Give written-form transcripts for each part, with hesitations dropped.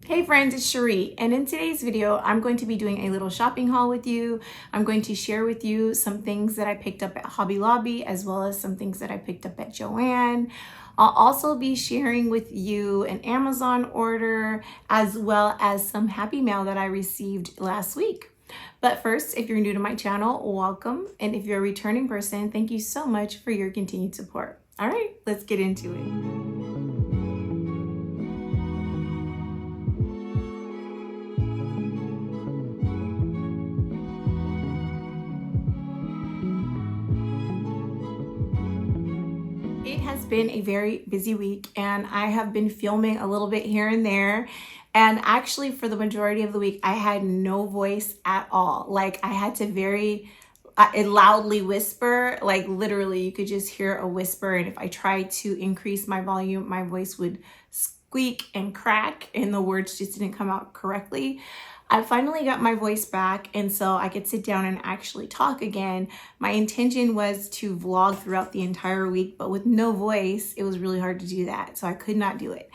Hey friends, it's Shereé, and in today's video, I'm going to be doing a little shopping haul with you. I'm going to share with you some things that I picked up at Hobby Lobby, as well as some things that I picked up at Joann. I'll also be sharing with you an Amazon order, as well as some Happy Mail that I received last week. But first, if you're new to my channel, welcome. And if you're a returning person, thank you so much for your continued support. All right, let's get into it. It has been a very busy week and I have been filming a little bit here and there. And actually for the majority of the week, I had no voice at all. Like I had to very loudly whisper, like literally you could just hear a whisper. And if I tried to increase my volume, my voice would squeak and crack and the words just didn't come out correctly. I finally got my voice back, and so I could sit down and actually talk again. My intention was to vlog throughout the entire week, but with no voice, it was really hard to do that, so I could not do it.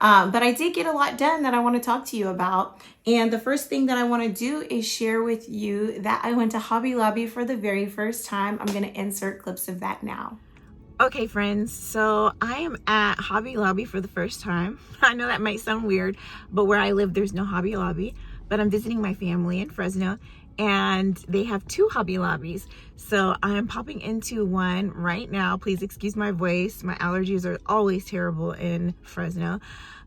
But I did get a lot done that I want to talk to you about. And the first thing that I want to do is share with you that I went to Hobby Lobby for the very first time. I'm going to insert clips of that now. Okay friends, so I am at Hobby Lobby for the first time. I know that might sound weird, but where I live, there's no Hobby Lobby. But I'm visiting my family in Fresno and they have two Hobby Lobbies. So I'm popping into one right now. Please excuse my voice. My allergies are always terrible in Fresno.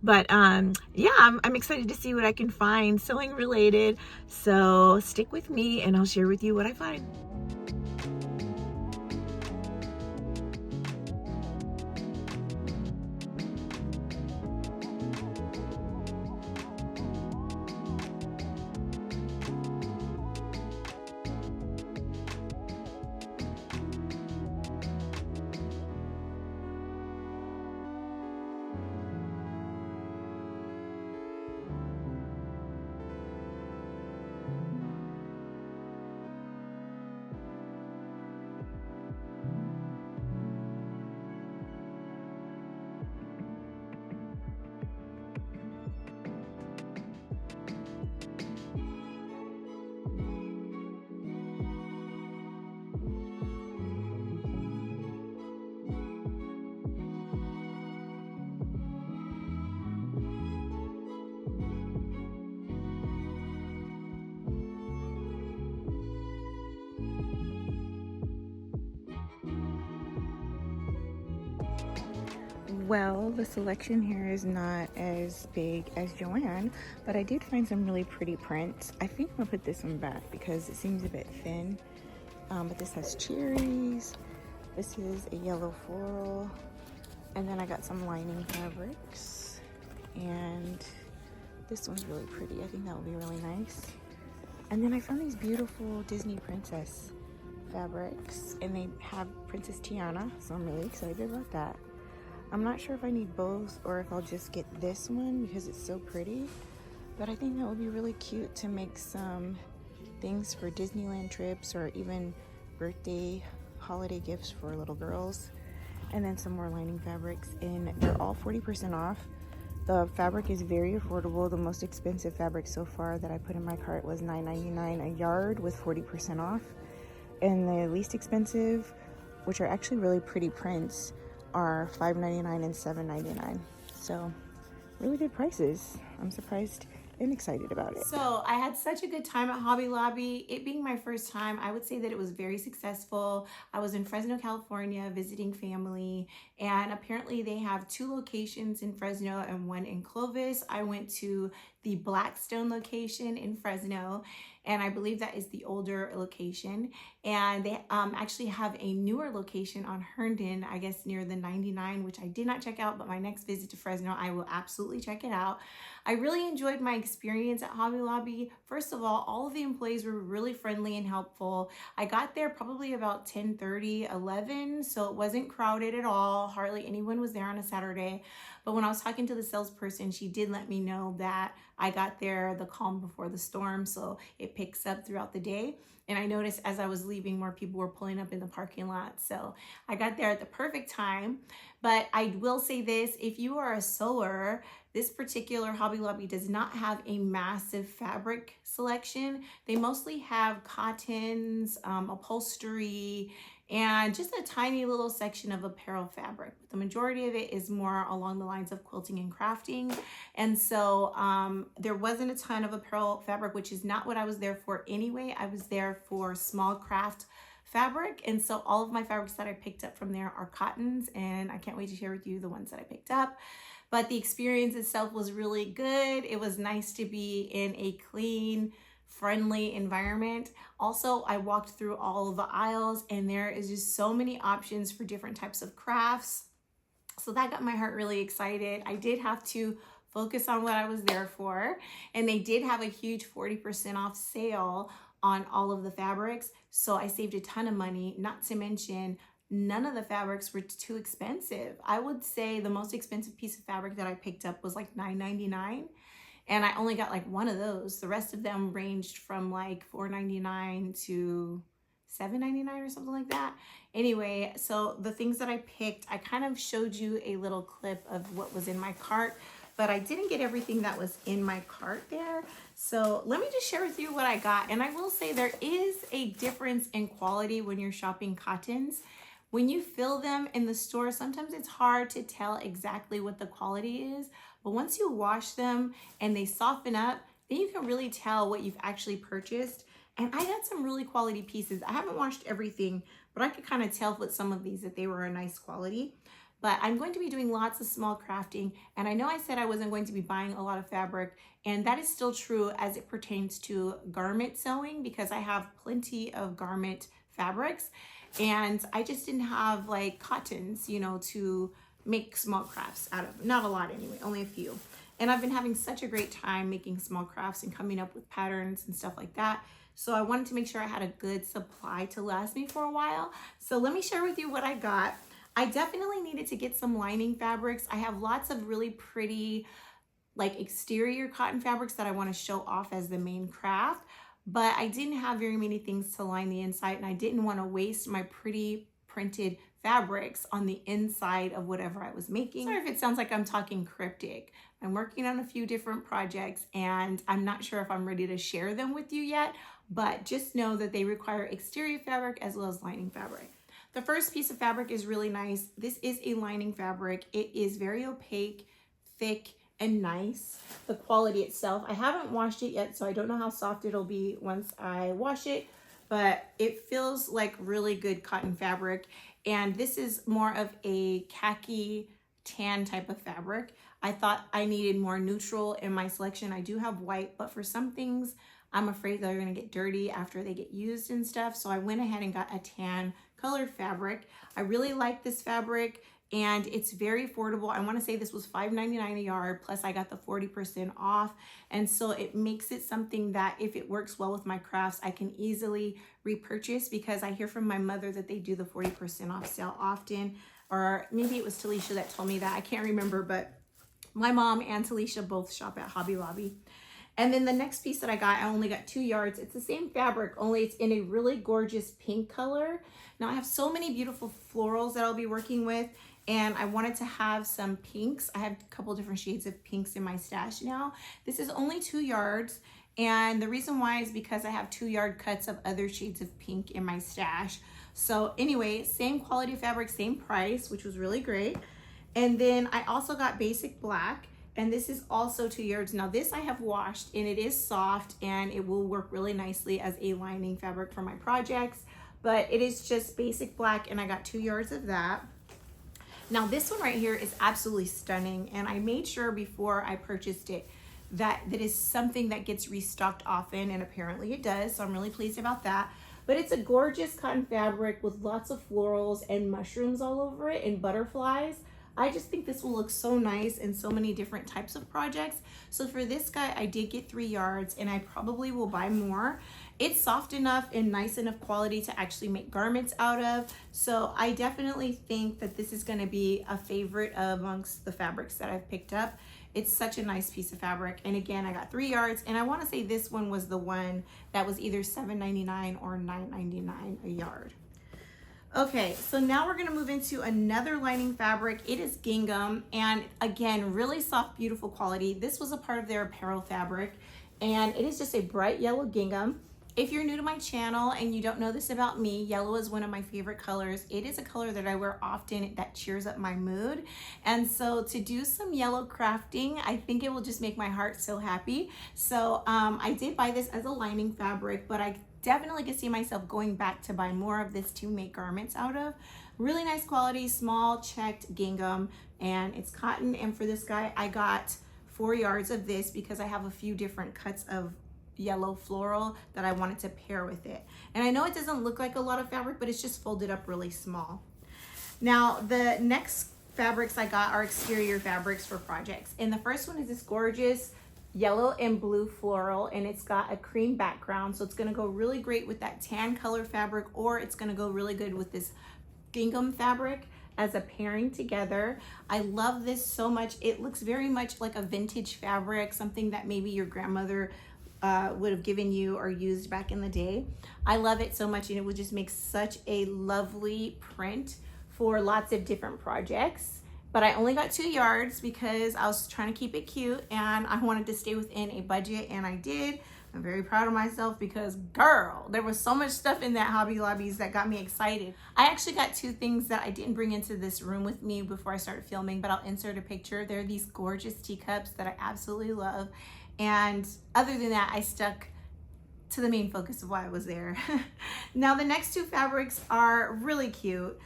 But yeah, I'm excited to see what I can find sewing related. So stick with me and I'll share with you what I find. Well, the selection here is not as big as Joann, but I did find some really pretty prints. I think I'm gonna put this one back because it seems a bit thin. But this has cherries. This is a yellow floral. And then I got some lining fabrics. And this one's really pretty. I think that will be really nice. And then I found these beautiful Disney princess fabrics. And they have Princess Tiana, so I'm really excited about that. I'm not sure if I need both or if I'll just get this one because it's so pretty, but I think that would be really cute to make some things for Disneyland trips or even birthday holiday gifts for little girls. And then some more lining fabrics, and they're all 40% off. The fabric is very affordable. The most expensive fabric so far that I put in my cart was $9.99 a yard with 40% off. And the least expensive, which are actually really pretty prints, are $5.99 and $7.99. So really good prices. I'm surprised and excited about it. So I had such a good time at Hobby Lobby. It being my first time, I would say that it was very successful. I was in Fresno, California visiting family, and apparently they have two locations in Fresno and one in Clovis. I went to the Blackstone location in Fresno, and I believe that is the older location. And they actually have a newer location on Herndon, I guess near the 99, which I did not check out, but my next visit to Fresno, I will absolutely check it out. I really enjoyed my experience at Hobby Lobby. First of all of the employees were really friendly and helpful. I got there probably about 10:30, 11, so it wasn't crowded at all. Hardly anyone was there on a Saturday. But when I was talking to the salesperson, she did let me know that I got there the calm before the storm, so it picks up throughout the day. And I noticed as I was leaving, more people were pulling up in the parking lot. So I got there at the perfect time. But I will say this, if you are a sewer, this particular Hobby Lobby does not have a massive fabric selection. They mostly have cottons, upholstery, and just a tiny little section of apparel fabric. The majority of it is more along the lines of quilting and crafting. And so there wasn't a ton of apparel fabric, which is not what I was there for anyway. I was there for small craft fabric. And so all of my fabrics that I picked up from there are cottons, and I can't wait to share with you the ones that I picked up. But the experience itself was really good. It was nice to be in a clean, friendly environment. Also, I walked through all of the aisles, and there is just so many options for different types of crafts. So that got my heart really excited. I did have to focus on what I was there for, and they did have a huge 40% off sale on all of the fabrics. So I saved a ton of money, not to mention none of the fabrics were too expensive. I would say the most expensive piece of fabric that I picked up was like $9.99. And I only got like one of those. The rest of them ranged from like $4.99 to $7.99 or something like that. Anyway, so the things that I picked, I kind of showed you a little clip of what was in my cart, but I didn't get everything that was in my cart there. So let me just share with you what I got. And I will say there is a difference in quality when you're shopping cottons. When you fill them in the store, sometimes it's hard to tell exactly what the quality is, but once you wash them and they soften up, then you can really tell what you've actually purchased. And I got some really quality pieces. I haven't washed everything, but I could kind of tell with some of these that they were a nice quality. But I'm going to be doing lots of small crafting, and I know I said I wasn't going to be buying a lot of fabric, and that is still true as it pertains to garment sewing, because I have plenty of garment fabrics. And I just didn't have like cottons, you know, to make small crafts out of. Not a lot anyway, only a few. And I've been having such a great time making small crafts and coming up with patterns and stuff like that. So I wanted to make sure I had a good supply to last me for a while. So let me share with you what I got. I definitely needed to get some lining fabrics. I have lots of really pretty like exterior cotton fabrics that I want to show off as the main craft. But I didn't have very many things to line the inside, and I didn't want to waste my pretty printed fabrics on the inside of whatever I was making. Sorry if it sounds like I'm talking cryptic. I'm working on a few different projects, and I'm not sure if I'm ready to share them with you yet, but just know that they require exterior fabric as well as lining fabric. The first piece of fabric is really nice. This is a lining fabric. It is very opaque, thick, and nice. The quality itself, I haven't washed it yet, so I don't know how soft it'll be once I wash it, but it feels like really good cotton fabric. And this is more of a khaki tan type of fabric. I thought I needed more neutral in my selection. I do have white, but for some things, I'm afraid they're gonna get dirty after they get used and stuff. So I went ahead and got a tan colored fabric. I really like this fabric, and it's very affordable. I want to say this was $5.99 a yard, plus I got the 40% off. And so it makes it something that if it works well with my crafts, I can easily repurchase, because I hear from my mother that they do the 40% off sale often. Or maybe it was Talisha that told me that. I can't remember, but my mom and Talisha both shop at Hobby Lobby. And then the next piece that I got, I only got 2 yards. It's the same fabric, only it's in a really gorgeous pink color. Now I have so many beautiful florals that I'll be working with, and I wanted to have some pinks. I have a couple different shades of pinks in my stash now. This is only 2 yards, and the reason why is because I have 2 yard cuts of other shades of pink in my stash. So anyway, same quality fabric, same price, which was really great. And then I also got basic black, and this is also 2 yards. Now this I have washed, and it is soft, and it will work really nicely as a lining fabric for my projects, but it is just basic black, and I got 2 yards of that. Now this one right here is absolutely stunning, and I made sure before I purchased it that is something that gets restocked often, and apparently it does, so I'm really pleased about that. But it's a gorgeous cotton fabric with lots of florals and mushrooms all over it and butterflies. I just think this will look so nice in so many different types of projects. So for this guy, I did get 3 yards, and I probably will buy more. It's soft enough and nice enough quality to actually make garments out of. So I definitely think that this is going to be a favorite amongst the fabrics that I've picked up. It's such a nice piece of fabric. And again, I got 3 yards, and I want to say this one was the one that was either $7.99 or $9.99 a yard. Okay, so now we're gonna move into another lining fabric. It is gingham, and again, really soft, beautiful quality. This was a part of their apparel fabric, and it is just a bright yellow gingham. If you're new to my channel and you don't know this about me, yellow is one of my favorite colors. It is a color that I wear often that cheers up my mood. And so to do some yellow crafting, I think it will just make my heart so happy. So I did buy this as a lining fabric, but I definitely could see myself going back to buy more of this to make garments out of. Really nice quality, small checked gingham, and it's cotton. And for this guy, I got 4 yards of this because I have a few different cuts of yellow floral that I wanted to pair with it. And I know it doesn't look like a lot of fabric, but it's just folded up really small. Now, the next fabrics I got are exterior fabrics for projects. And the first one is this gorgeous yellow and blue floral, and it's got a cream background. So it's gonna go really great with that tan color fabric, or it's gonna go really good with this gingham fabric as a pairing together. I love this so much. It looks very much like a vintage fabric, something that maybe your grandmother would have given you or used back in the day. I love it so much, and it would just make such a lovely print for lots of different projects. But I only got 2 yards because I was trying to keep it cute, and I wanted to stay within a budget, and I did. I'm very proud of myself because, girl, there was so much stuff in that Hobby Lobbies that got me excited. I actually got 2 things that I didn't bring into this room with me before I started filming, but I'll insert a picture. They're these gorgeous teacups that I absolutely love. And other than that, I stuck to the main focus of why I was there. Now, the next 2 fabrics are really cute.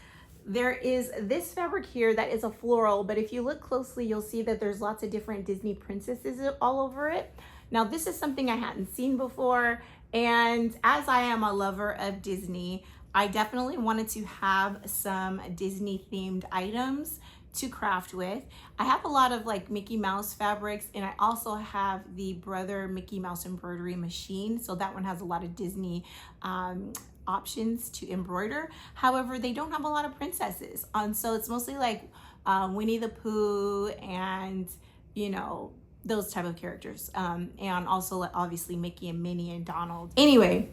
There is this fabric here that is a floral, but if you look closely, you'll see that there's lots of different Disney princesses all over it. Now, this is something I hadn't seen before, and as I am a lover of Disney, I definitely wanted to have some Disney themed items to craft with. I have a lot of like Mickey Mouse fabrics, and I also have the Brother Mickey Mouse embroidery machine, so that one has a lot of Disney options to embroider. However, they don't have a lot of princesses, so it's mostly like Winnie the Pooh and, you know, those type of characters, and also obviously Mickey and Minnie and Donald. Anyway,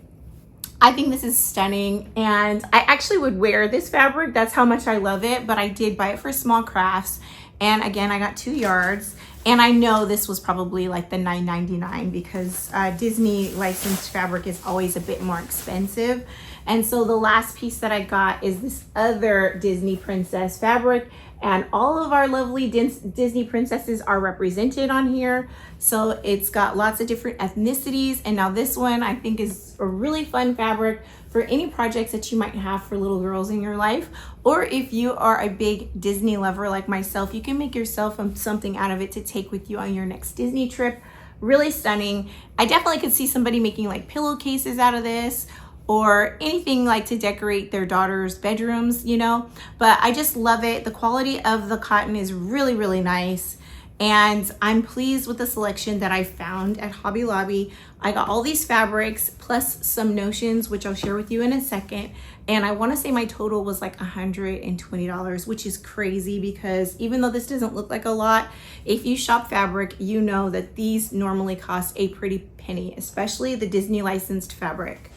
I think this is stunning, and I actually would wear this fabric. That's how much I love it, but I did buy it for small crafts. And again, I got 2 yards, and I know this was probably like the $9.99 because Disney licensed fabric is always a bit more expensive. And so the last piece that I got is this other Disney princess fabric, and all of our lovely Disney princesses are represented on here. So it's got lots of different ethnicities. And now this one I think is a really fun fabric for any projects that you might have for little girls in your life. Or if you are a big Disney lover like myself, you can make yourself something out of it to take with you on your next Disney trip. Really stunning. I definitely could see somebody making like pillowcases out of this, or anything like to decorate their daughter's bedrooms, you know. But I just love it. The quality of the cotton is really, really nice. And I'm pleased with the selection that I found at Hobby Lobby. I got all these fabrics plus some notions, which I'll share with you in a second. And I want to say my total was like $120, which is crazy because even though this doesn't look like a lot, if you shop fabric, you know that these normally cost a pretty penny, especially the Disney licensed fabric.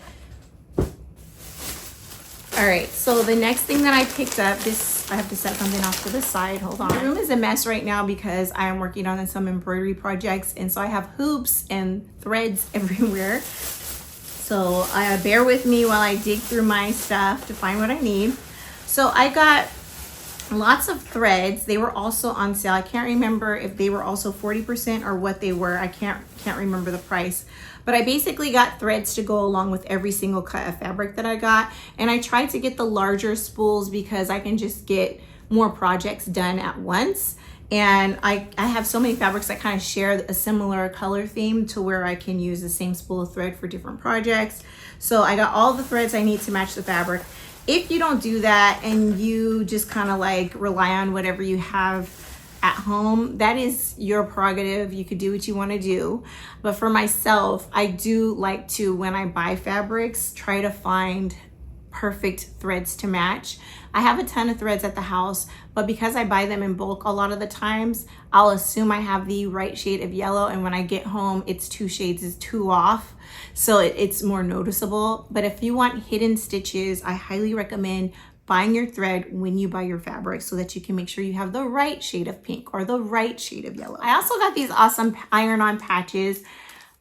All right, so the next thing that I picked up, I have to set something off to the side, hold on. My room is a mess right now because I am working on some embroidery projects, and so I have hoops and threads everywhere. So bear with me while I dig through my stuff to find what I need. So I got lots of threads. They were also on sale. I can't remember if they were also 40% or what they were. I can't remember the price. But I basically got threads to go along with every single cut of fabric that I got. And I tried to get the larger spools because I can just get more projects done at once. And I have so many fabrics that kind of share a similar color theme to where I can use the same spool of thread for different projects. So I got all the threads I need to match the fabric. If you don't do that and you just kind of like rely on whatever you have at home, that is your prerogative. You could do what you want to do. But for myself, I do like to, when I buy fabrics, try to find perfect threads to match. I have a ton of threads at the house, but because I buy them in bulk, a lot of the times I'll assume I have the right shade of yellow, and when I get home, it's 2 shades is too off. So it's more noticeable. But if you want hidden stitches, I highly recommend buying your thread when you buy your fabric so that you can make sure you have the right shade of pink or the right shade of yellow. I also got these awesome iron-on patches.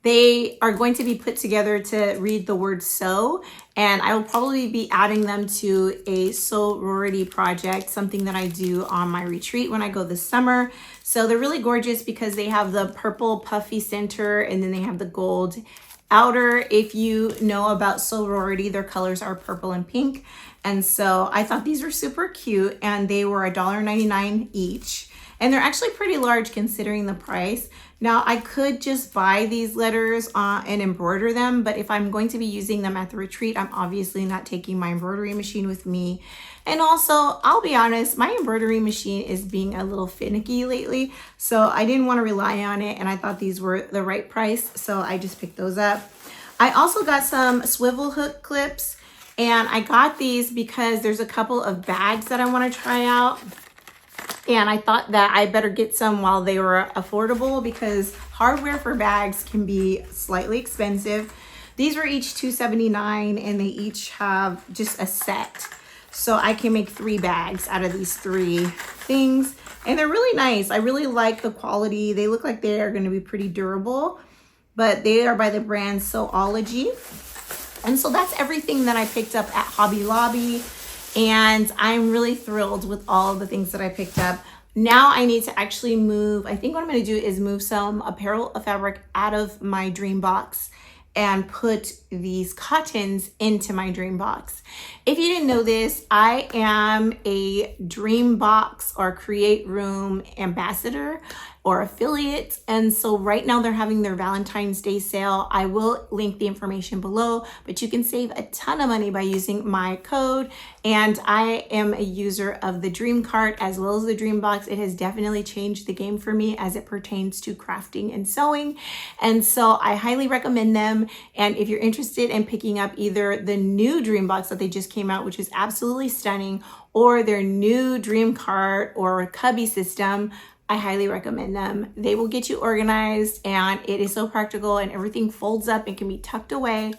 They are going to be put together to read the word sew, and I will probably be adding them to a sorority project, something that I do on my retreat when I go this summer. So they're really gorgeous because they have the purple puffy center and then they have the gold outer. If you know about sorority, their colors are purple and pink. And so I thought these were super cute, and they were $1.99 each. And they're actually pretty large considering the price. Now I could just buy these letters and embroider them, but if I'm going to be using them at the retreat, I'm obviously not taking my embroidery machine with me. And also, I'll be honest, my embroidery machine is being a little finicky lately, so I didn't want to rely on it, and I thought these were the right price, so I just picked those up. I also got some swivel hook clips, and I got these because there's a couple of bags that I want to try out. And I thought that I better get some while they were affordable because hardware for bags can be slightly expensive. These were each $2.79 and they each have just a set. So I can make 3 bags out of these 3 things. And they're really nice. I really like the quality. They look like they are going to be pretty durable, but they are by the brand SewNaturalDane. And so that's everything that I picked up at Hobby Lobby. And I'm really thrilled with all of the things that I picked up. Now I need to actually move. I think what I'm going to do is move some apparel fabric out of my Dreambox and put these cottons into my Dreambox. If you didn't know this, I am a Dreambox or Create Room ambassador or affiliate. And so right now they're having their Valentine's Day sale. I will link the information below, but you can save a ton of money by using my code. And I am a user of the Dream Cart as well as the Dreambox. It has definitely changed the game for me as it pertains to crafting and sewing. And so I highly recommend them. And if you're interested in picking up either the new Dreambox that they just came out, which is absolutely stunning, or their new Dream Cart or cubby system, I highly recommend them. They will get you organized, and it is so practical, and everything folds up and can be tucked away,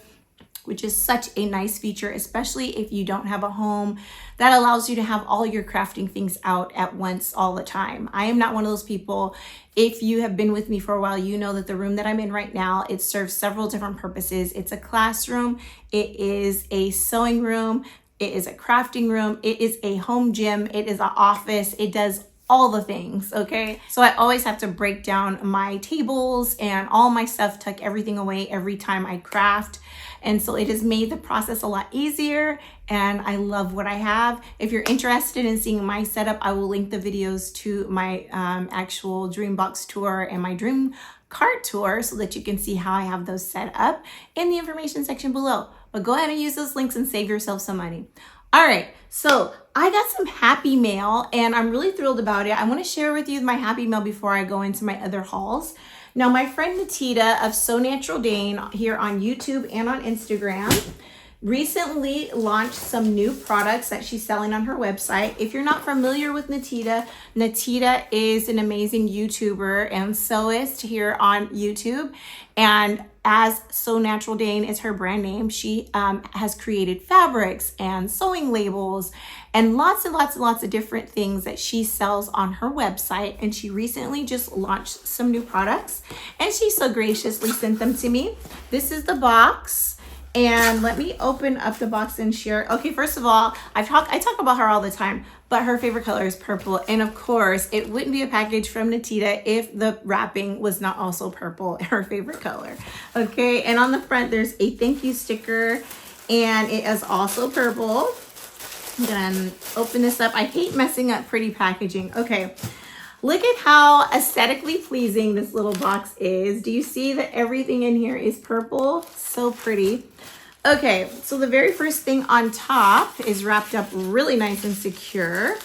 which is such a nice feature, especially if you don't have a home that allows you to have all your crafting things out at once all the time. I am not one of those people. If you have been with me for a while, you know that the room that I'm in right now, it serves several different purposes. It's a classroom, it is a sewing room, it is a crafting room, it is a home gym, it is an office, it does all the things, okay? So I always have to break down my tables and all my stuff, tuck everything away every time I craft. And so it has made the process a lot easier, and I love what I have. If you're interested in seeing my setup, I will link the videos to my actual Dreambox tour and my Dream Cart tour so that you can see how I have those set up in the information section below. But go ahead and use those links and save yourself some money. All right, so I got some happy mail and I'm really thrilled about it. I want to share with you my happy mail before I go into my other hauls. Now, my friend Natita of SewNaturalDane here on YouTube and on Instagram recently launched some new products that she's selling on her website. If you're not familiar with Natita, Natita is an amazing YouTuber and sewist here on YouTube. And as SewNaturalDane is her brand name, she has created fabrics and sewing labels and lots of different things that she sells on her website. And she recently just launched some new products and she so graciously sent them to me. This is the box. And let me open up the box and share. Okay, first of all, I talk about her all the time, but her favorite color is purple. And of course, it wouldn't be a package from Natita if the wrapping was not also purple, her favorite color. Okay, and on the front, there's a thank you sticker, and it is also purple. I'm gonna open this up. I hate messing up pretty packaging. Okay. Look at how aesthetically pleasing this little box is. Do you see that everything in here is purple? So pretty. Okay, so the very first thing on top is wrapped up really nice and secure.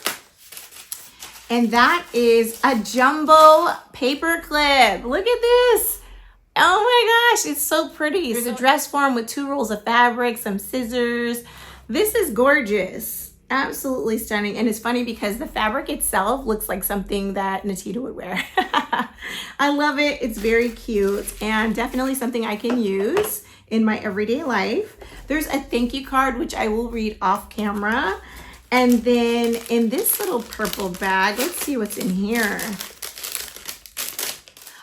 And that is a jumbo paper clip. Look at this. Oh my gosh, it's so pretty. There's a dress form with 2 rolls of fabric, some scissors. This is gorgeous. Absolutely stunning. And it's funny because the fabric itself looks like something that Natita would wear. I love it. It's very cute and definitely something I can use in my everyday life. There's a thank you card, which I will read off camera. And then in this little purple bag, let's see what's in here.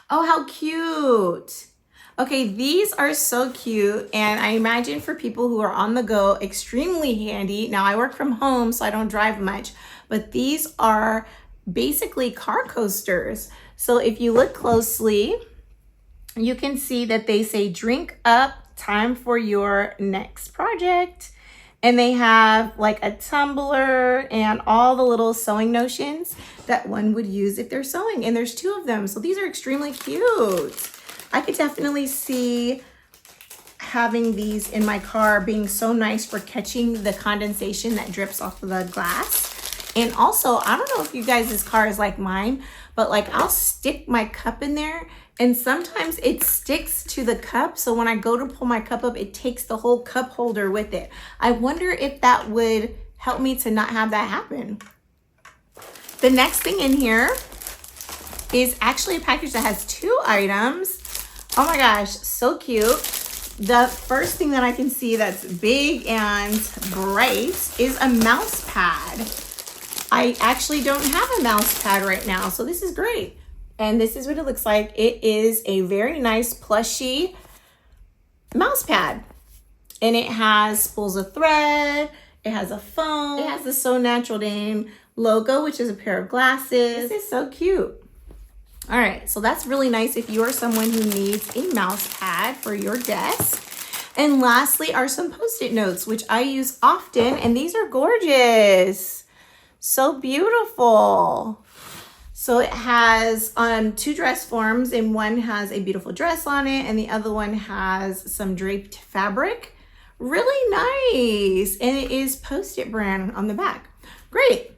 Oh, how cute. Okay, these are so cute, and I imagine for people who are on the go, extremely handy. Now, I work from home, so I don't drive much, but these are basically car coasters. So if you look closely, you can see that they say, drink up, time for your next project. And they have like a tumbler and all the little sewing notions that one would use if they're sewing. And there's 2 of them. So these are extremely cute. I could definitely see having these in my car being so nice for catching the condensation that drips off of the glass. And also, I don't know if you guys' car is like mine, but like I'll stick my cup in there and sometimes it sticks to the cup. So when I go to pull my cup up, it takes the whole cup holder with it. I wonder if that would help me to not have that happen. The next thing in here is actually a package that has 2 items. Oh my gosh, so cute. The first thing that I can see that's big and bright is a mouse pad. I actually don't have a mouse pad right now, so this is great. And this is what it looks like. It is a very nice plushy mouse pad. And it has spools of thread, it has a phone, it has the SewNaturalDane logo, which is a pair of glasses. This is so cute. All right, so that's really nice if you are someone who needs a mouse pad for your desk. And lastly are some Post-it notes, which I use often, and these are gorgeous. So beautiful. So it has 2 dress forms, and one has a beautiful dress on it, and the other one has some draped fabric. Really nice. And it is Post-it brand on the back. Great.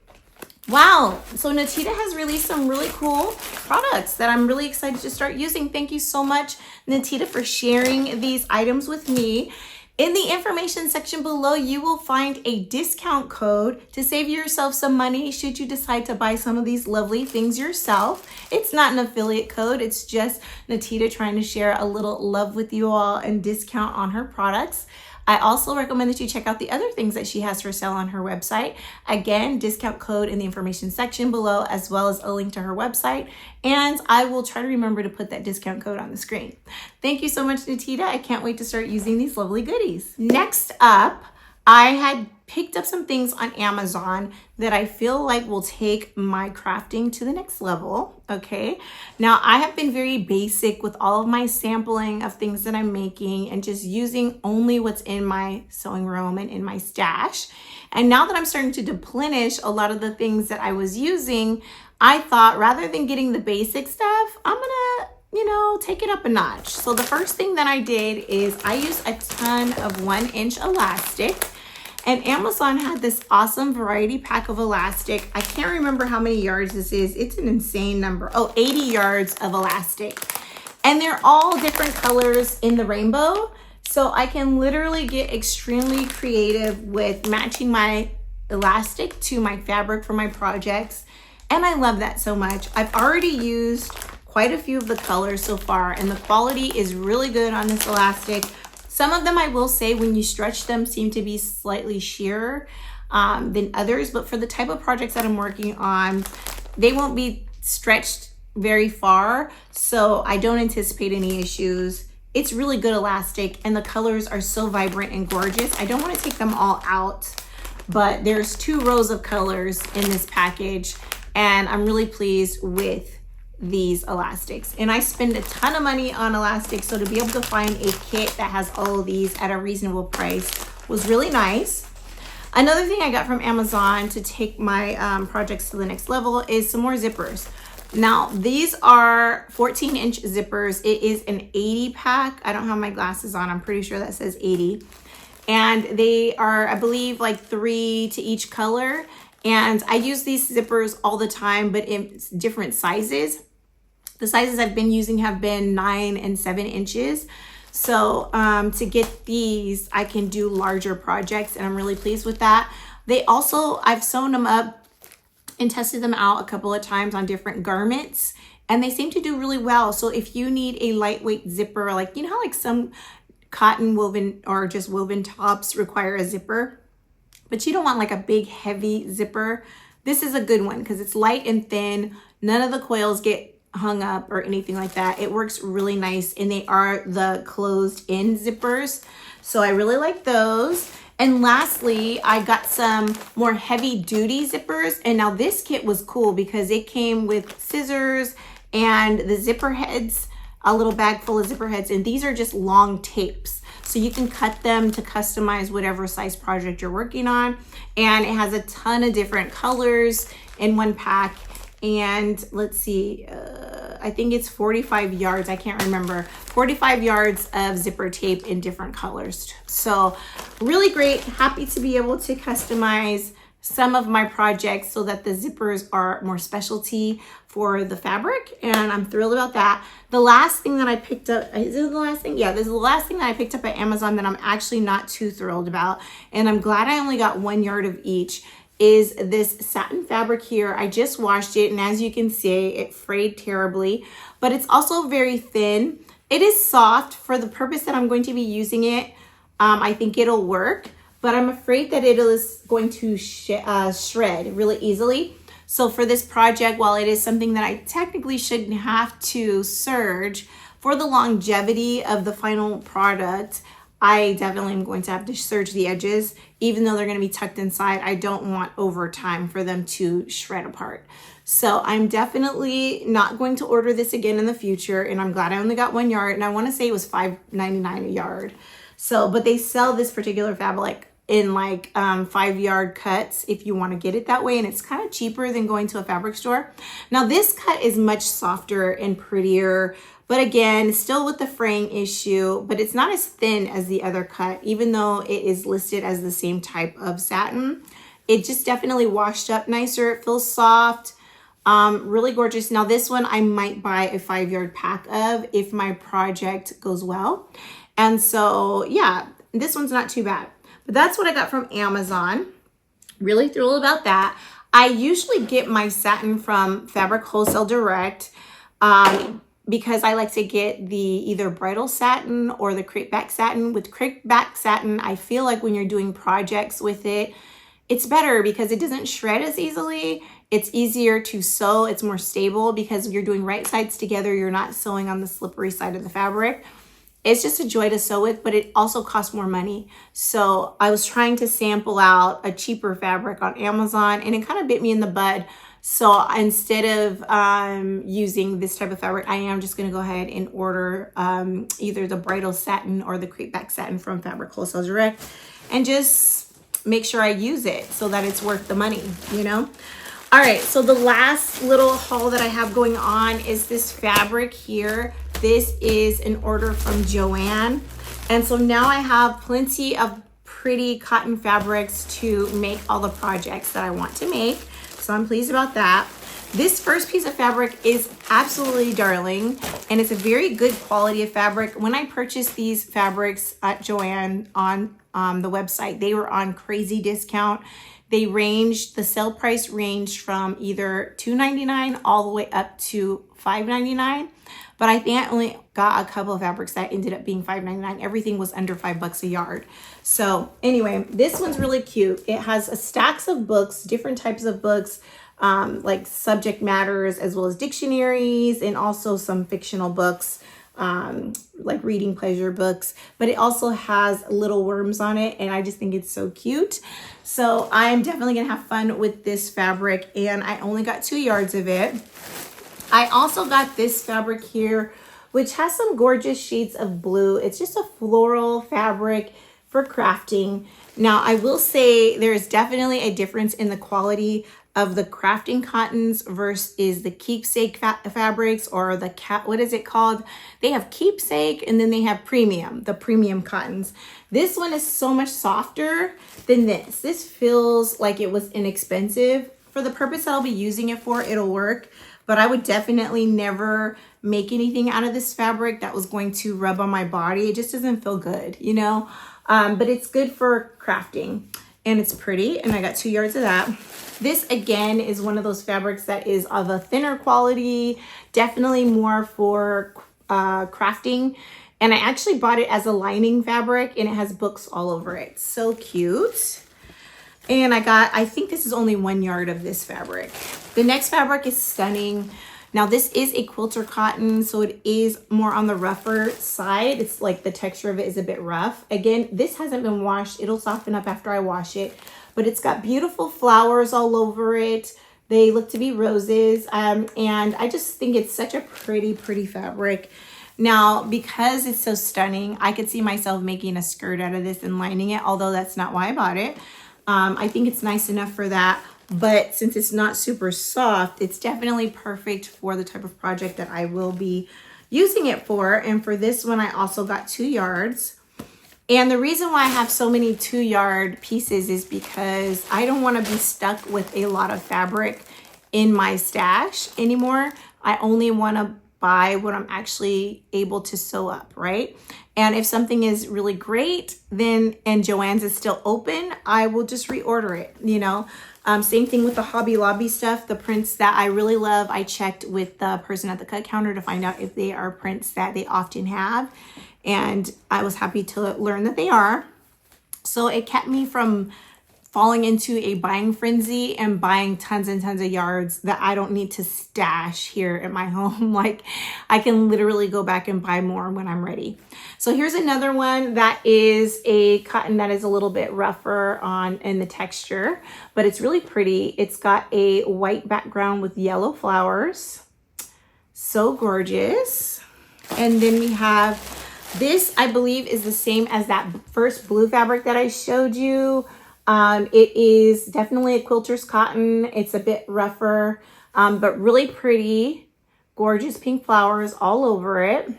Wow, so Natita has released some really cool products that I'm really excited to start using. Thank you so much, Natita, for sharing these items with me. In the information section below, you will find a discount code to save yourself some money should you decide to buy some of these lovely things yourself. It's not an affiliate code, it's just Natita trying to share a little love with you all and discount on her products. I also recommend that you check out the other things that she has for sale on her website. Again, discount code in the information section below, as well as a link to her website. And I will try to remember to put that discount code on the screen. Thank you so much, Natita. I can't wait to start using these lovely goodies. Next up, I had picked up some things on Amazon that I feel like will take my crafting to the next level, okay? Now, I have been very basic with all of my sampling of things that I'm making and just using only what's in my sewing room and in my stash. And now that I'm starting to deplenish a lot of the things that I was using, I thought rather than getting the basic stuff, I'm gonna take it up a notch. So the first thing that I did is I used a ton of 1-inch elastic. And Amazon had this awesome variety pack of elastic. I can't remember how many yards this is. It's an insane number. Oh, 80 yards of elastic. And they're all different colors in the rainbow. So I can literally get extremely creative with matching my elastic to my fabric for my projects. And I love that so much. I've already used quite a few of the colors so far, and the quality is really good on this elastic. Some of them, I will say, when you stretch them, seem to be slightly sheerer than others, but for the type of projects that I'm working on, they won't be stretched very far, so I don't anticipate any issues. It's really good elastic, and the colors are so vibrant and gorgeous. I don't want to take them all out, but there's 2 rows of colors in this package, and I'm really pleased with these elastics. And I spend a ton of money on elastics, so to be able to find a kit that has all of these at a reasonable price was really nice. Another thing I got from Amazon to take my projects to the next level is some more zippers. Now, these are 14-inch zippers. It is an 80 pack. I don't have my glasses on. I'm pretty sure that says 80. and they are, I believe, like 3 to each color. And I use these zippers all the time, but in different sizes. The sizes I've been using have been 9 and 7 inches. So to get these, I can do larger projects, and I'm really pleased with that. They also, I've sewn them up and tested them out a couple of times on different garments, and they seem to do really well. So if you need a lightweight zipper, like, you know how like some cotton woven or just woven tops require a zipper, but you don't want like a big heavy zipper, this is a good one because it's light and thin. None of the coils get hung up or anything like that. It works really nice, and they are the closed in zippers, so I really like those. And lastly, I got some more heavy duty zippers, and now this kit was cool because it came with scissors and the zipper heads, a little bag full of zipper heads, and these are just long tapes, so you can cut them to customize whatever size project you're working on. And it has a ton of different colors in one pack. And let's see, I think it's 45 yards. I can't remember. 45 yards of zipper tape in different colors. So really great. Happy to be able to customize some of my projects so that the zippers are more specialty for the fabric. And I'm thrilled about that. The last thing that I picked up, is it the last thing? Yeah, this is the last thing that I picked up at Amazon that I'm actually not too thrilled about. And I'm glad I only got 1 yard of each. Is this satin fabric here. I just washed it, and as you can see, it frayed terribly, but it's also very thin. It is soft for the purpose that I'm going to be using it. I think it'll work, but I'm afraid that it is going to shred really easily. So for this project, while it is something that I technically shouldn't have to serge, for the longevity of the final product, I definitely am going to have to serge the edges. Even though they're going to be tucked inside, I don't want over time for them to shred apart. So I'm definitely not going to order this again in the future, and I'm glad I only got 1 yard, and I want to say it was $5.99 a yard. So, but they sell this particular fabric in like 5-yard cuts if you want to get it that way, and it's kind of cheaper than going to a fabric store. Now this cut is much softer and prettier, but again, still with the fraying issue, but it's not as thin as the other cut, even though it is listed as the same type of satin. It just definitely washed up nicer. It feels soft, really gorgeous. Now this one I might buy a 5-yard pack of if my project goes well. And so yeah, this one's not too bad. But that's what I got from Amazon. Really thrilled about that. I usually get my satin from Fabric Wholesale Direct. Because I like to get the either bridal satin or the crepe back satin. With crepe back satin, I feel like when you're doing projects with it, it's better because it doesn't shred as easily. It's easier to sew. It's more stable because you're doing right sides together. You're not sewing on the slippery side of the fabric. It's just a joy to sew with, but it also costs more money. So I was trying to sample out a cheaper fabric on Amazon, and it kind of bit me in the butt. So instead of using this type of fabric, I am just going to go ahead and order either the bridal satin or the crepe back satin from Fabric Wholesale Direct, and just make sure I use it so that it's worth the money, you know? All right, so the last little haul that I have going on is this fabric here. This is an order from Joann. And so now I have plenty of pretty cotton fabrics to make all the projects that I want to make. So I'm pleased about that. This first piece of fabric is absolutely darling, and it's a very good quality of fabric. When I purchased these fabrics at Joann on the website, they were on crazy discount. They ranged, the sale price ranged from either $2.99 all the way up to $5.99. But I think I only got a couple of fabrics that ended up being $5.99. Everything was under $5 a yard. So anyway, this one's really cute. It has stacks of books, different types of books, like subject matters, as well as dictionaries, and also some fictional books, like reading pleasure books. But it also has little worms on it, and I just think it's so cute. So I'm definitely gonna have fun with this fabric, and I only got 2 yards of it. I also got this fabric here, which has some gorgeous shades of blue. It's just a floral fabric for crafting. Now, I will say there is definitely a difference in the quality of the crafting cottons versus the keepsake fabrics, or the what is it called? They have keepsake and then they have premium, the premium cottons. This one is so much softer than this. This feels like it was inexpensive. For the purpose that I'll be using it for, it'll work, but I would definitely never make anything out of this fabric that was going to rub on my body. It just doesn't feel good, you know? But it's good for crafting and it's pretty, and I got 2 yards of that. This again is one of those fabrics that is of a thinner quality, definitely more for crafting. And I actually bought it as a lining fabric, and it has books all over it. So cute. And I think this is only 1 yard of this fabric. The next fabric is stunning. Now this is a quilter cotton, so it is more on the rougher side. It's like the texture of it is a bit rough. Again, this hasn't been washed. It'll soften up after I wash it, but it's got beautiful flowers all over it. They look to be roses, and I just think it's such a pretty, pretty fabric. Now, because it's so stunning, I could see myself making a skirt out of this and lining it, although that's not why I bought it. I think it's nice enough for that. But since it's not super soft, it's definitely perfect for the type of project that I will be using it for. And for this one, I also got 2 yards. And the reason why I have so many 2-yard pieces is because I don't want to be stuck with a lot of fabric in my stash anymore. I only want to buy what I'm actually able to sew up, right? And if something is really great, then, and Joann's is still open, I will just reorder it, you know? Same thing with the Hobby Lobby stuff. The prints that I really love, I checked with the person at the cut counter to find out if they are prints that they often have. And I was happy to learn that they are. So it kept me from falling into a buying frenzy and buying tons and tons of yards that I don't need to stash here at my home. Like, I can literally go back and buy more when I'm ready. So here's another one that is a cotton that is a little bit rougher in the texture, but it's really pretty. It's got a white background with yellow flowers. So gorgeous. And then we have this, I believe, is the same as that first blue fabric that I showed you. It is definitely a quilter's cotton. It's a bit rougher, but really pretty, gorgeous pink flowers all over it.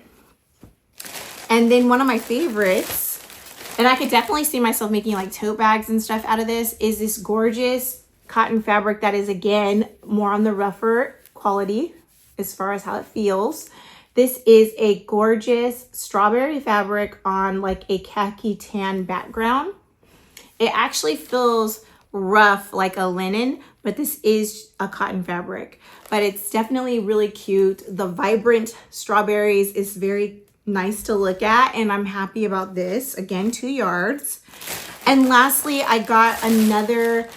And then one of my favorites, and I could definitely see myself making like tote bags and stuff out of this, is this gorgeous cotton fabric that is, again, more on the rougher quality as far as how it feels. This is a gorgeous strawberry fabric on like a khaki tan background. It actually feels rough like a linen, but this is a cotton fabric. But it's definitely really cute. The vibrant strawberries is very nice to look at, and I'm happy about this. Again, 2 yards. And lastly, I got another,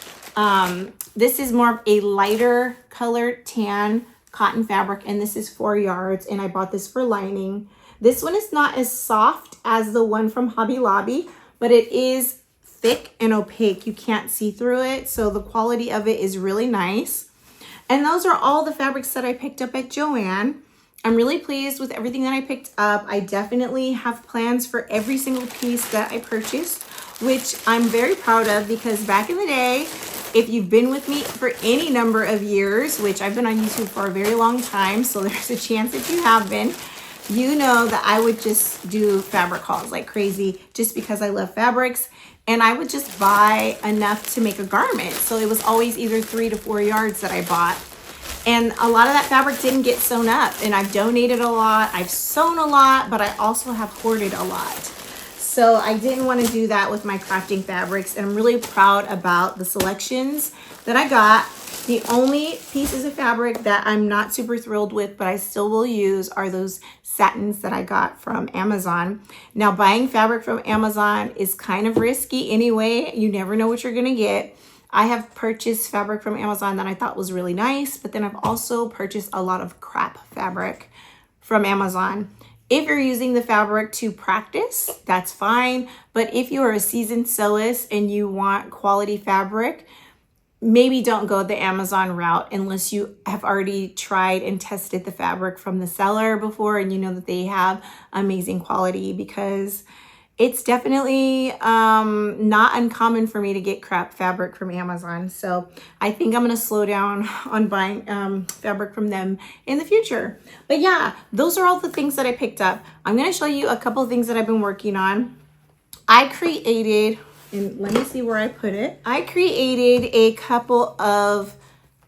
this is more of a lighter colored tan cotton fabric, and this is 4 yards, and I bought this for lining. This one is not as soft as the one from Hobby Lobby, but it is thick and opaque. You can't see through it, so the quality of it is really nice. And those are all the fabrics that I picked up at Joann. I'm really pleased with everything that I picked up. I definitely have plans for every single piece that I purchased, which I'm very proud of, because back in the day, if you've been with me for any number of years, which I've been on YouTube for a very long time, so there's a chance that you have been, you know that I would just do fabric hauls like crazy just because I love fabrics. And I would just buy enough to make a garment. So it was always either 3 to 4 yards that I bought. And a lot of that fabric didn't get sewn up. And I've donated a lot, I've sewn a lot, but I also have hoarded a lot. So I didn't want to do that with my crafting fabrics. And I'm really proud about the selections that I got. The only pieces of fabric that I'm not super thrilled with, but I still will use, are those satins that I got from Amazon. Now, buying fabric from Amazon is kind of risky anyway. You never know what you're gonna get. I have purchased fabric from Amazon that I thought was really nice, but then I've also purchased a lot of crap fabric from Amazon. If you're using the fabric to practice, that's fine. But if you are a seasoned sewist and you want quality fabric, maybe don't go the Amazon route unless you have already tried and tested the fabric from the seller before and you know that they have amazing quality, because It's definitely not uncommon for me to get crap fabric from Amazon. So I think I'm going to slow down on buying fabric from them in the future. But yeah, those are all the things that I picked up. I'm going to show you a couple of things that I've been working on. I created, and let me see where I put it. I created a couple of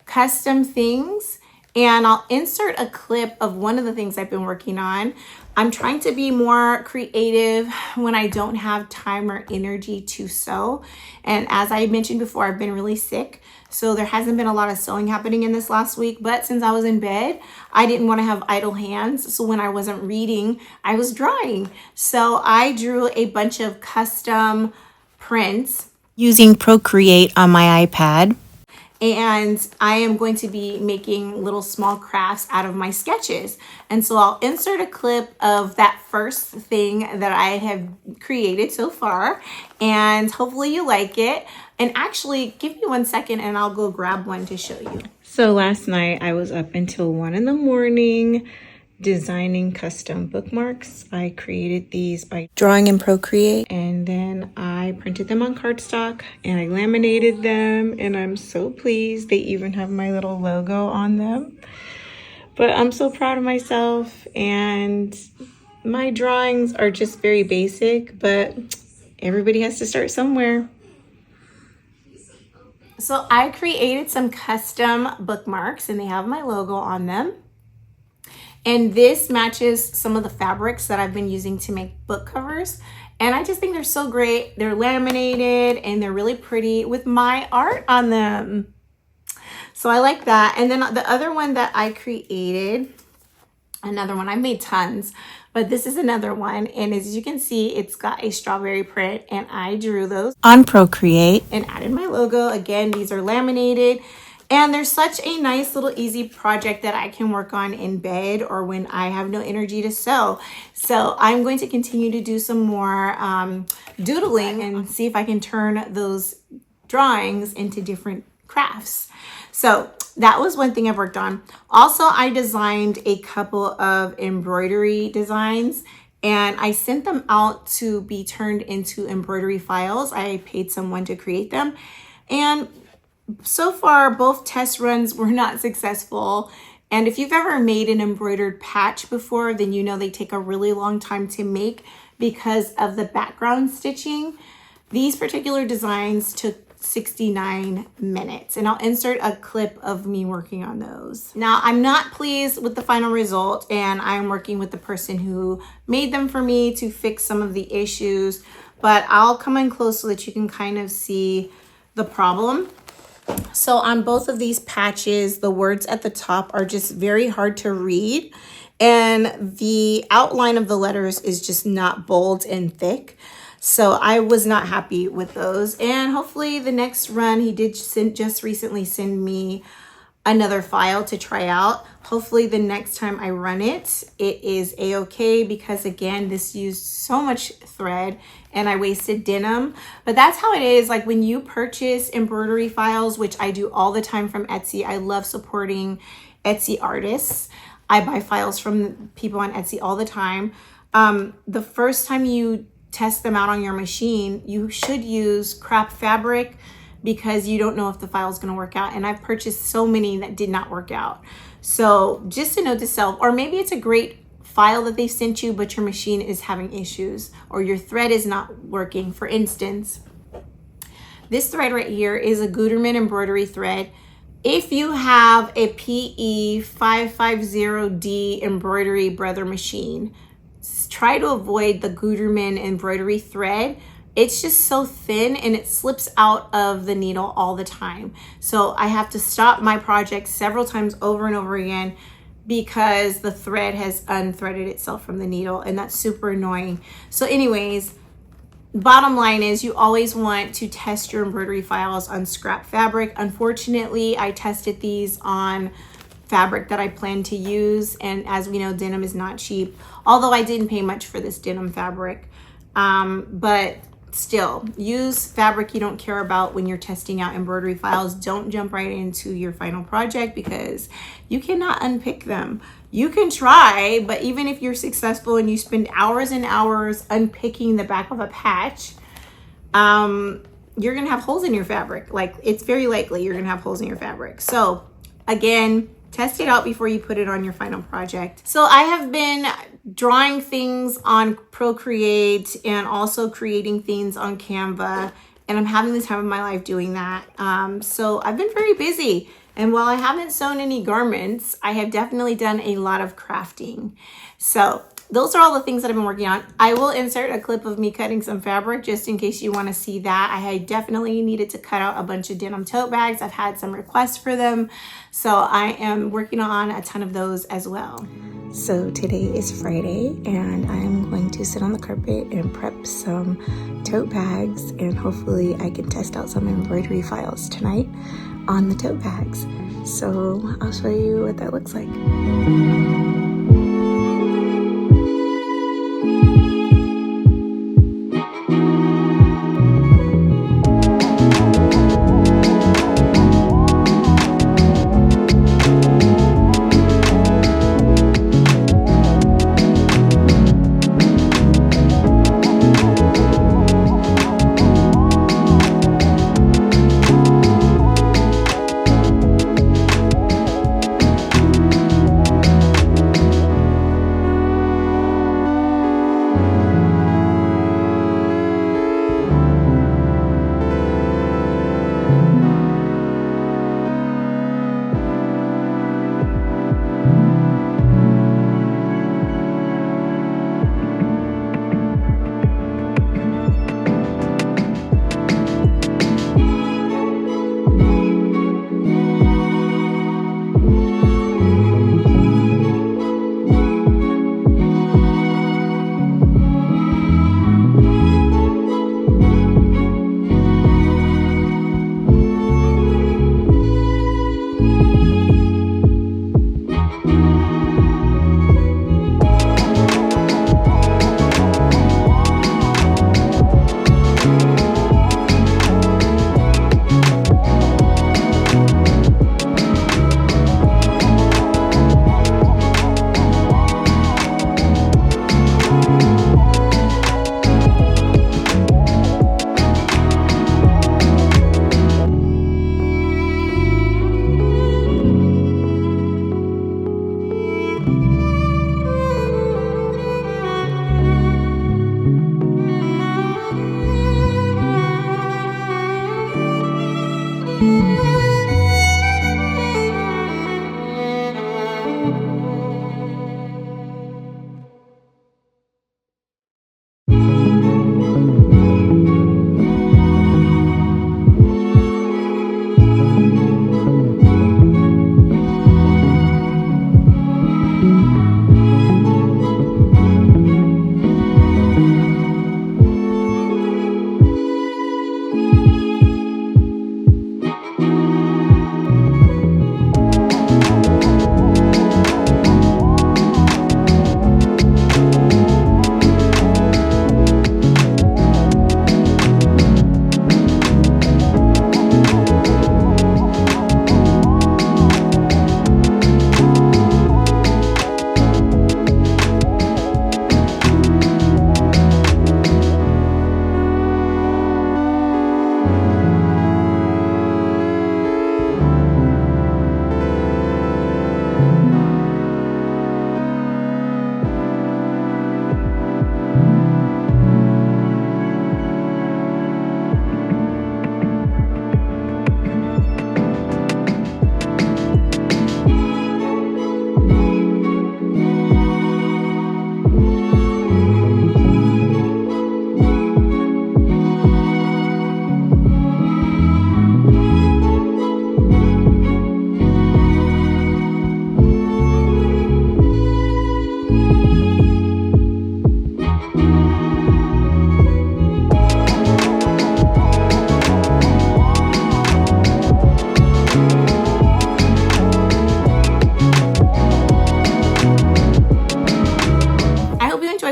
custom things, and I'll insert a clip of one of the things I've been working on. I'm trying to be more creative when I don't have time or energy to sew. And as I mentioned before, I've been really sick. So there hasn't been a lot of sewing happening in this last week, but since I was in bed, I didn't want to have idle hands. So when I wasn't reading, I was drawing. So I drew a bunch of custom prints using Procreate on my iPad. And I am going to be making little small crafts out of my sketches. And so I'll insert a clip of that first thing that I have created so far, and hopefully you like it. And actually, give me 1 second and I'll go grab one to show you. So last night I was up until 1 in the morning designing custom bookmarks. I created these by drawing in Procreate, and then I printed them on cardstock and I laminated them, and I'm so pleased. They even have my little logo on them. But I'm so proud of myself, and my drawings are just very basic, but everybody has to start somewhere. So I created some custom bookmarks and they have my logo on them. And this matches some of the fabrics that I've been using to make book covers. And I just think they're so great. They're laminated and they're really pretty with my art on them. So I like that. And then the other one that I created, another one, I made tons, but this is another one. And as you can see, it's got a strawberry print, and I drew those on Procreate and added my logo. Again, these are laminated. And they're such a nice little easy project that I can work on in bed or when I have no energy to sew. So I'm going to continue to do some more doodling and see if I can turn those drawings into different crafts. So that was one thing I've worked on. Also, I designed a couple of embroidery designs, and I sent them out to be turned into embroidery files. I paid someone to create them. And so far, both test runs were not successful. And if you've ever made an embroidered patch before, then you know they take a really long time to make because of the background stitching. These particular designs took 69 minutes, and I'll insert a clip of me working on those. Now, I'm not pleased with the final result, and I'm working with the person who made them for me to fix some of the issues, but I'll come in close so that you can kind of see the problem. So on both of these patches, the words at the top are just very hard to read, and the outline of the letters is just not bold and thick. So I was not happy with those. And hopefully the next run, he did just recently send me another file to try out. Hopefully the next time I run it, it is a-okay, because again, this used so much thread and I wasted denim. But that's how it is. Like when you purchase embroidery files, which I do all the time from Etsy, I love supporting Etsy artists. I buy files from people on Etsy all the time. The first time you test them out on your machine, you should use crap fabric, because you don't know if the file is going to work out. And I've purchased so many that did not work out. So just a note to self, or maybe it's a great file that they sent you, but your machine is having issues or your thread is not working. For instance, this thread right here is a Gutermann embroidery thread. If you have a PE 550D embroidery brother machine, try to avoid the Gutermann embroidery thread. It's just so thin and it slips out of the needle all the time. So I have to stop my project several times over and over again because the thread has unthreaded itself from the needle, and that's super annoying. So anyways, bottom line is you always want to test your embroidery files on scrap fabric. Unfortunately, I tested these on fabric that I plan to use, and as we know, denim is not cheap, although I didn't pay much for this denim fabric. But still, use fabric you don't care about when you're testing out embroidery files. Don't jump right into your final project because you cannot unpick them. you can try, but even if you're successful and you spend hours and hours unpicking the back of a patch, you're gonna have holes in your fabric. Like, it's very likely you're gonna have holes in your fabric. So again, test it out before you put it on your final project. So I have been drawing things on Procreate and also creating things on Canva, and I'm having the time of my life doing that. So I've been very busy. And while I haven't sewn any garments, I have definitely done a lot of crafting. So those are all the things that I've been working on. I will insert a clip of me cutting some fabric just in case you want to see that. I had definitely needed to cut out a bunch of denim tote bags. I've had some requests for them. So I am working on a ton of those as well. So today is Friday and I'm going to sit on the carpet and prep some tote bags, and hopefully I can test out some embroidery files tonight on the tote bags. So I'll show you what that looks like.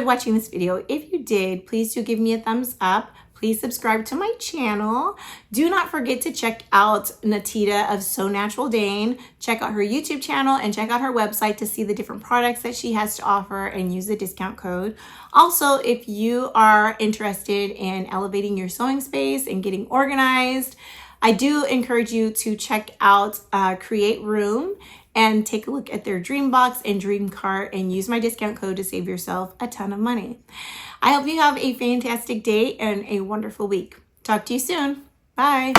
Watching this video. If you did, please do give me a thumbs up. please subscribe to my channel. Do not forget to check out Natita of SewNaturalDane. Check out her YouTube channel and check out her website to see the different products that she has to offer and use the discount code. Also, if you are interested in elevating your sewing space and getting organized, I do encourage you to check out Create Room and take a look at their Dreambox and Dream Cart and use my discount code to save yourself a ton of money. I hope you have a fantastic day and a wonderful week. Talk to you soon. Bye.